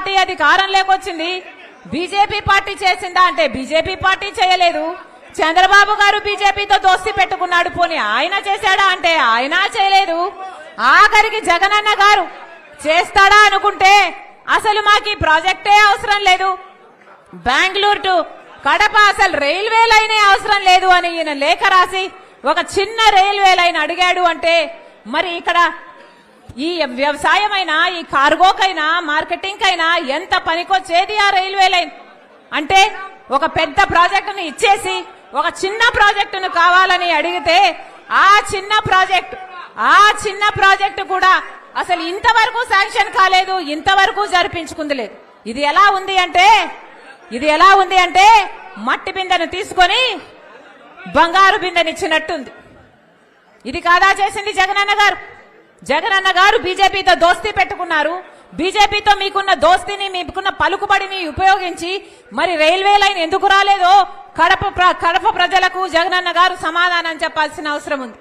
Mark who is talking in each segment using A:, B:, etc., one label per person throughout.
A: Party అధికారంలోకి వచ్చింది, BJP party చేసిందా అంటే బీజేపీ పార్టీ చేయలేదు. చంద్రబాబు గారు బీజేపీతో దోస్తీ పెట్టుకున్నాడు, పోనీ ఆయన చేశాడా అంటే ఆయన చేయలేదు. ఆఖరికి జగనన్న గారు చేస్తాడా అనుకుంటే అసలు మాకు ఈ ప్రాజెక్టే అవసరం లేదు, బెంగళూరు టు కడప అసలు రైల్వే లైనే అవసరం లేదు అని ఈయన లేఖ రాసి ఒక చిన్న రైల్వే లైన్ అడిగాడు అంటే మరి ఇక్కడ ఈ వ్యవసాయమైనా ఈ కార్గోకైనా మార్కెటింగ్ అయినా ఎంత పనికొచ్చేది ఆ రైల్వే లైన్ అంటే ఒక పెద్ద ప్రాజెక్టును ఇచ్చేసి ఒక చిన్న ప్రాజెక్టును కావాలని అడిగితే ఆ చిన్న ప్రాజెక్టు కూడా అసలు ఇంతవరకు శాంక్షన్ కాలేదు, ఇంతవరకు జరిపించుకుంది లేదు. ఇది ఎలా ఉంది అంటే మట్టి బిందెను తీసుకొని బంగారు బిందెనిచ్చినట్టుంది. ఇది కాదా చేసింది జగనన్న గారు బీజేపీతో దోస్తీ పెట్టుకున్నారు. బీజేపీతో మీకున్న దోస్తీని, మీకున్న పలుకుబడిని ఉపయోగించి మరి రైల్వే లైన్ ఎందుకు రాలేదో కడప ప్రజలకు జగనన్న గారు సమాధానం చెప్పాల్సిన అవసరం ఉంది.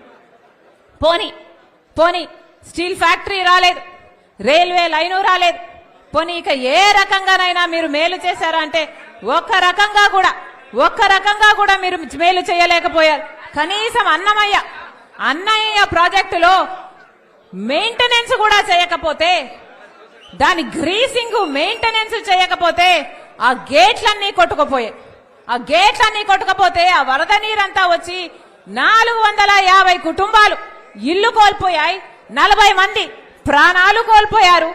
A: పోనీ స్టీల్ ఫ్యాక్టరీ రాలేదు, రైల్వే లైను రాలేదు, పోనీ ఇక ఏ రకంగానైనా మీరు మేలు చేశారా అంటే ఒక్క రకంగా కూడా మీరు మేలు చేయలేకపోయారు. కనీసం అన్నయ్య ప్రాజెక్టులో మెయింటెనెన్స్ కూడా చేయకపోతే, దాని గ్రీసింగ్ మెయింటెనెన్స్ చేయకపోతే ఆ గేట్లన్నీ కొట్టుకుపోతే ఆ వరద నీరంతా వచ్చి 450 కుటుంబాలు ఇల్లు కోల్పోయాయి, 40 మంది ప్రాణాలు కోల్పోయారు.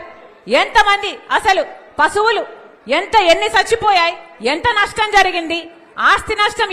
A: ఎంతమంది అసలు పశువులు ఎన్ని చచ్చిపోయాయి, ఎంత నష్టం జరిగింది, ఆస్తి నష్టం